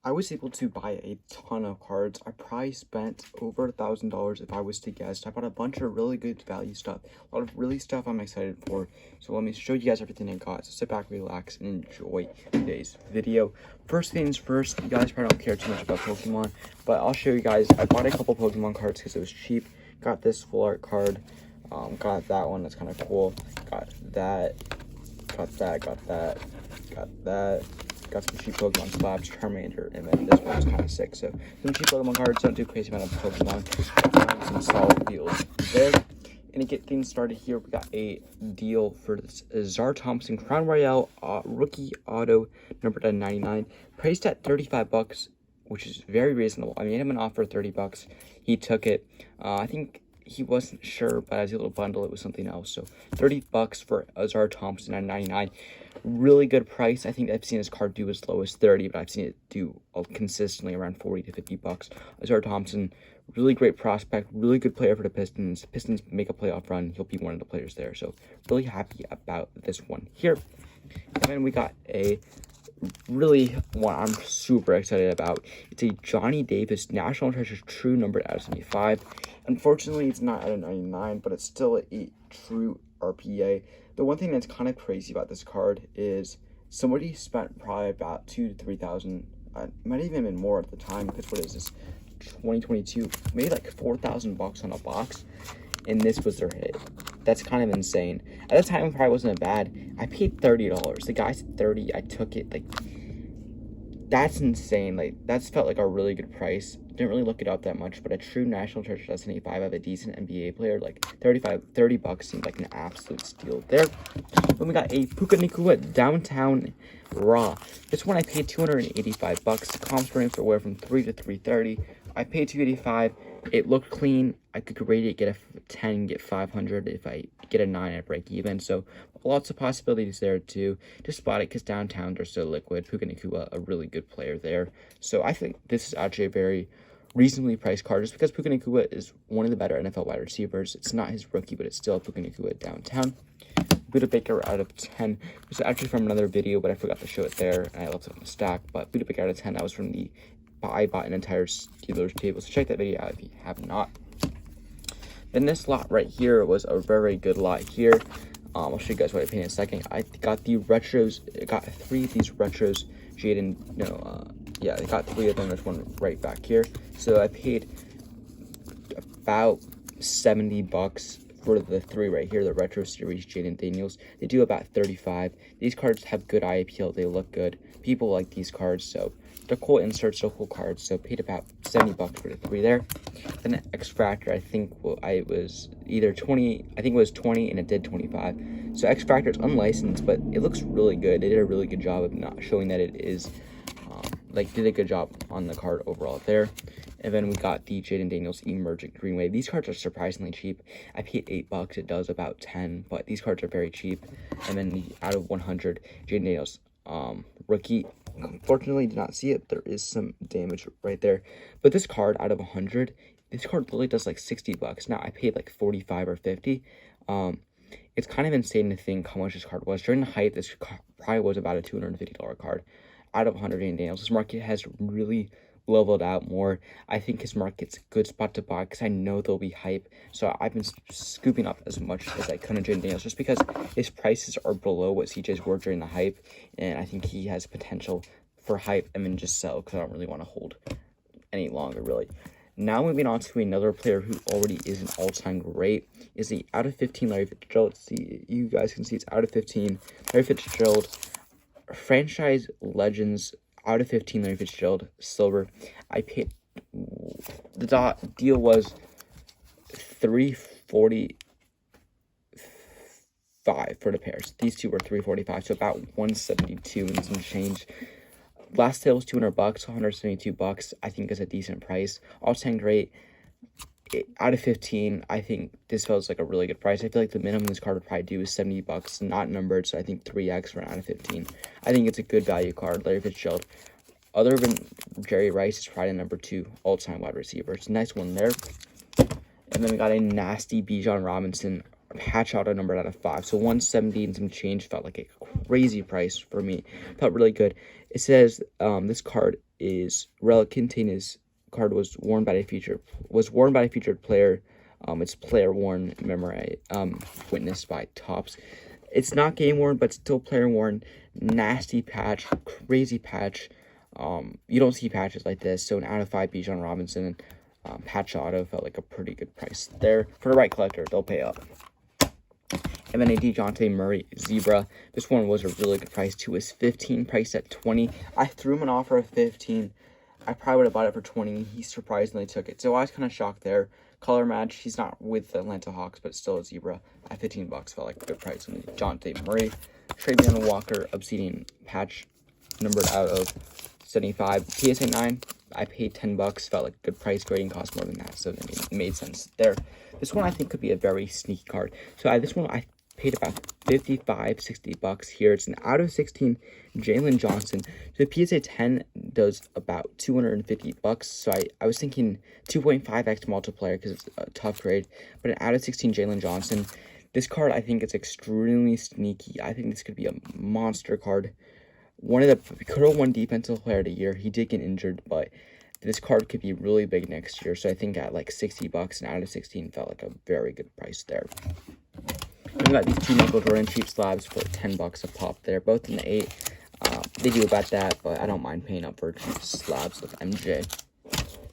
I was able to buy a ton of cards. I probably spent over $1,000 if I was to guess. I bought a bunch of really good value stuff, a lot of really stuff I'm excited for. So let me show you guys everything I got. So sit back, relax, and enjoy today's video. First things first, you guys probably don't care too much about Pokemon, but I'll show you guys. I bought a couple Pokemon cards because it was cheap. Got this full art card. Got that one. That's kind of cool. Got that. Got that. Got that. Got that. Got some cheap Pokemon slabs, Charmander, and then this one's kind of sick. So some cheap Pokemon cards, don't do crazy amount of Pokemon. Some solid deals there. And to get things started here, we got a deal for this Ausar Thompson Crown Royale rookie auto numbered at 99, priced at 35 bucks, which is very reasonable. I made him an offer of 30 bucks. He took it. I think he wasn't sure, but as a little bundle, it was something else. So 30 bucks for Ausar Thompson at 99. Really good price. I think I've seen his card do as low as 30, but I've seen it do consistently around 40 to 50 bucks. Ausar Thompson, really great prospect, really good player for the Pistons. Pistons make a playoff run, he'll be one of the players there. So really happy about this one here. And then we got a really one I'm super excited about. It's a Johnny Davis National Treasure True numbered out of 75. Unfortunately, it's not out of 99, but it's still a true RPA. The one thing that's kind of crazy about this card is somebody spent probably about $2,000 to $3,000. Might even been more at the time, because what is this, 2022? Maybe like 4,000 bucks on a box, and this was their hit. That's kind of insane. At the time, it probably wasn't bad. I paid $30. The guy said 30. I took it. Like, that's insane. Like, that's felt like a really good price. Didn't really look it up that much, but a true National Treasure S75 of a decent NBA player, like 30 bucks seemed like an absolute steal there. Then we got a Puka Nacua Downtown Raw. This one I paid 285 bucks. Comps range for anywhere from 3 to 330. I paid 285. It looked clean. I could rate it, get a 10, get 500. If I get a 9, I break even. So lots of possibilities there too. Just bought it because downtown they're so liquid. Puka Nacua, a really good player there. So I think this is actually a very reasonably priced card, just because Puka Nacua is one of the better NFL wide receivers. It's not his rookie, but it's still Puka Nacua downtown. Buda Baker out of 10. This is actually from another video, but I forgot to show it there, and I left it on the stack. But Buda Baker out of 10, that was from the I bought an entire Steelers table, so check that video out if you have not. Then this lot right here was a very good lot here. I'll show you guys what I paid in a second. I got the retros. I got 3 of these retros. Yeah, I got 3 of them. There's one right back here. So I paid about 70 bucks for the 3 right here, the Retro Series Jayden Daniels. They do about 35. These cards have good eye appeal. They look good. People like these cards, so they're cool inserts, they're cool cards. So paid about 70 bucks for the 3 there. Then the X Factor, I think I was either 20, I think it was 20, and it did 25. So X Factor is unlicensed, but it looks really good. They did a really good job of not showing that it is, did a good job on the card overall there. And then we got the Jayden Daniels Emergent Green Wave. These cards are surprisingly cheap. I paid 8 bucks. It does about 10, but these cards are very cheap. And then the out of 100 Jayden Daniels rookie. Unfortunately, did not see it. There is some damage right there. But this card out of 100, this card literally does like 60 bucks. Now I paid like 45 or 50. It's kind of insane to think how much this card was. During the hype, this probably was about a $250 card. Out of 100 Jayden Daniels, this market has really leveled out more. I think his market's a good spot to buy because I know there'll be hype. So I've been scooping up as much as I could on Jayden Daniels, just because his prices are below what CJ's were during the hype, and I think he has potential for hype and then just sell because I don't really want to hold any longer, really. Now moving on to another player who already is an all-time great is the out of 15 Larry Fitzgerald. See, you guys can see it's out of 15 Larry Fitzgerald, franchise legends. Out of 15 Larry Fitzgerald silver. I paid, the deal was $345 for the pairs. These two were $345, so about $172 and some change. Last sale was 200 bucks, 172 bucks. I think is a decent price. All-time great. Out of 15, I think this feels like a really good price. I feel like the minimum this card would probably do is 70 bucks, not numbered, so I think 3x for an out of 15. I think it's a good value card. Larry Fitzgerald, other than Jerry Rice, is probably number 2 all-time wide receiver. It's a nice one there. And then we got a nasty Bijan Robinson patch auto numbered out of 5. So 170 and some change felt like a crazy price for me. Felt really good. It says this card is card was worn by a featured player. It's player worn memory witnessed by Topps. It's not game worn, but still player worn. Nasty patch, crazy patch. You don't see patches like this. So an out of 5 Bijan Robinson patch auto felt like a pretty good price there. For the right collector, they'll pay up. And then a DeJounte Murray Zebra. This one was a really good price too. It was 15, priced at 20. I threw him an offer of 15. I probably would have bought it for 20. He surprisingly took it. So I was kind of shocked there. Color match. He's not with the Atlanta Hawks, but still a Zebra at $15. Felt like a good price. And DeJounte Murray. Travion Walker Obsidian patch numbered out of 75. PSA 9. I paid $10. Felt like a good price. Grading cost more than that, so it made sense there. This one I think could be a very sneaky card. So this one I paid about $55-$60 here. It's an out of 16 Jaylen Johnson. So the PSA 10 does about $250. So I was thinking 2.5x multiplier because it's a tough grade. But an out of 16 Jaylen Johnson. This card I think is extremely sneaky. I think this could be a monster card. One of the could have won defensive player of the year. He did get injured, but this card could be really big next year. So I think at like $60 and out of 16 felt like a very good price there. We got these two Michael Jordan cheap slabs for $10 a pop there, both in the 8. They do about that, but I don't mind paying up for cheap slabs with MJ.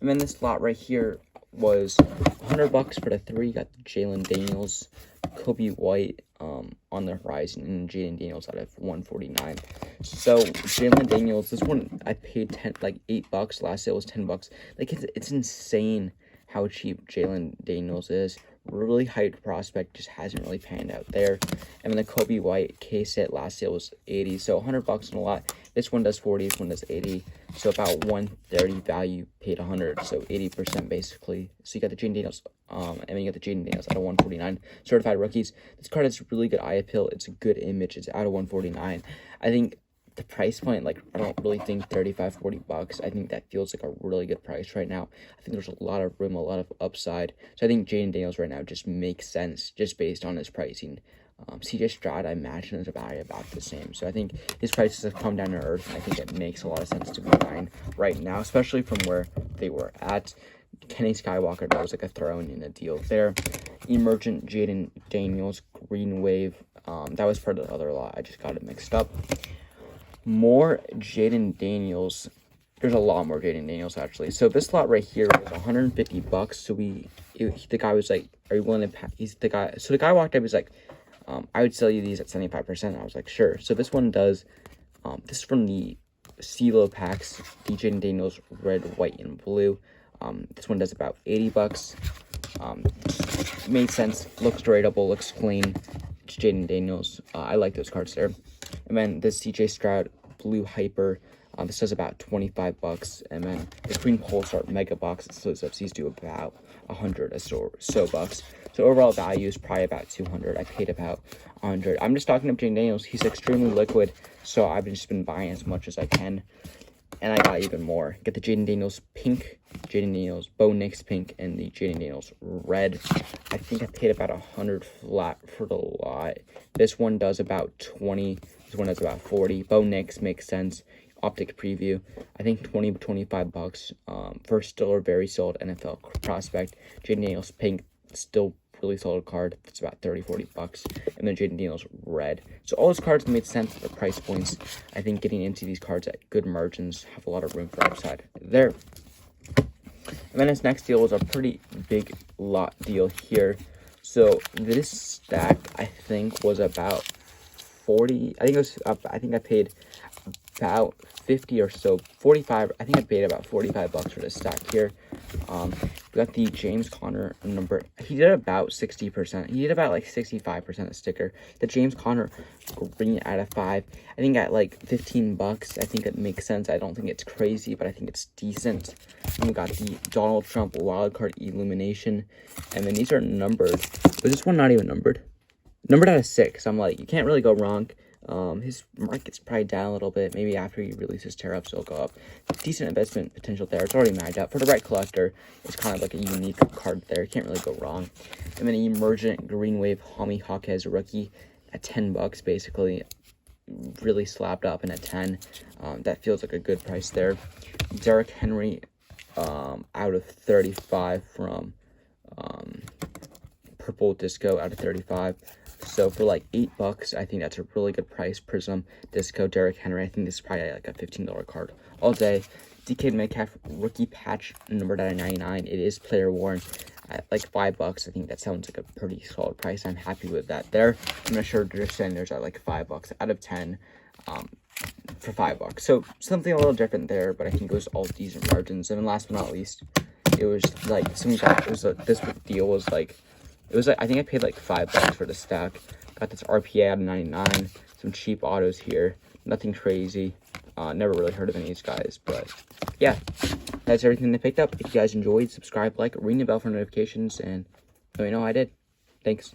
And then this lot right here was $100 for the 3. Got the Jayden Daniels, Kobe White on the horizon, and Jayden Daniels out of 149. So Jayden Daniels, this one I paid $8. Last sale was $10. Like it's insane how cheap Jayden Daniels is. Really hyped prospect, just hasn't really panned out there. And then the Kobe White K-set last sale was $80, so $100 in a lot. This one does 40, this one does 80, so about 130 value, paid 100, so 80% basically. So you got the Jayden Daniels, and then you got the Jayden Daniels out of 149. Certified rookies. This card has really good eye appeal. It's a good image. It's out of 149. I think the price point, like, I don't really think $35-$40. I think that feels like a really good price right now. I think there's a lot of room, a lot of upside. So I think Jayden Daniels right now just makes sense just based on his pricing. CJ Stroud, I imagine, is about the same. So I think his prices have come down to earth, and I think it makes a lot of sense to be buying right now, especially from where they were at. Kenny Skywalker, that was like a throw-in in a deal there. Emergent Jayden Daniels, Green Wave. That was part of the other lot. I just got it mixed up. More Jayden Daniels. There's a lot more Jayden Daniels actually. So this lot right here was $150. So the guy was like, "Are you willing to?" The guy walked up. He was like, "I would sell you these at 75%." I was like, "Sure." So this one does. This is from the CeeLo packs. The Jayden Daniels red, white, and blue. This one does about $80. Made sense. Looks tradable. Looks clean. It's Jayden Daniels. I like those cards there. And then the CJ Stroud Blue Hyper, this does about $25. And then the Green Pulsar Mega Box, those FCs do about $100 or so bucks. So overall value is probably about $200. I paid about $100. I'm just talking up Jayden Daniels. He's extremely liquid, so I've just been buying as much as I can. And I got even more. Get the Jayden Daniels Pink, Jayden Daniels Bo Nix Pink, and the Jayden Daniels Red. I think I paid about $100 flat for the lot. This one does about 20. This one does about 40. Bo Nix makes sense. Optic preview. I think 20 to 25 bucks. For still a very solid NFL prospect. Jayden Daniels Pink, still really solid card. It's about 30-40 bucks. And then Jayden Daniels Red. So all those cards made sense at the price points. I think getting into these cards at good margins have a lot of room for upside there. And then this next deal was a pretty big lot deal here. So this stack I think was about 40. I think it was up. I think I paid about 50 or so, 45. I think I paid about $45 for this stack here. We got the James Conner number. He did about 60%. He did about like 65% of sticker. The James Conner green out of 5. I think at like $15. I think it makes sense. I don't think it's crazy, but I think it's decent. And we got the Donald Trump wildcard illumination. And then these are numbered. Was this one not even numbered? Numbered out of 6. I'm like, you can't really go wrong. His market's probably down a little bit. Maybe after he releases tariffs, it'll go up. Decent investment potential there. It's already magged out. For the right collector, it's kind of like a unique card there. You can't really go wrong. And then Emergent Green Wave Hami Hawkes rookie at $10 basically. really slapped up in a 10. That feels like a good price there. Derrick Henry out of 35 from Purple Disco out of 35. So for like $8, I think that's a really good price. Prism Disco Derrick Henry. I think this is probably like a $15 card all day. DK Metcalf rookie patch numbered out of 99. It is player worn at like $5. I think that sounds like a pretty solid price. I'm happy with that there. I'm not sure their senders are like $5 out of 10 for $5. So something a little different there, but I think it was all decent margins. And then last but not least, it was like something that was this deal was like, it was like, I think I paid like $5 for the stack. Got this RPA out of 99. Some cheap autos here. Nothing crazy. Never really heard of any of these guys, but yeah, that's everything I picked up. If you guys enjoyed, subscribe, like, ring the bell for notifications, and let me know how I did. Thanks.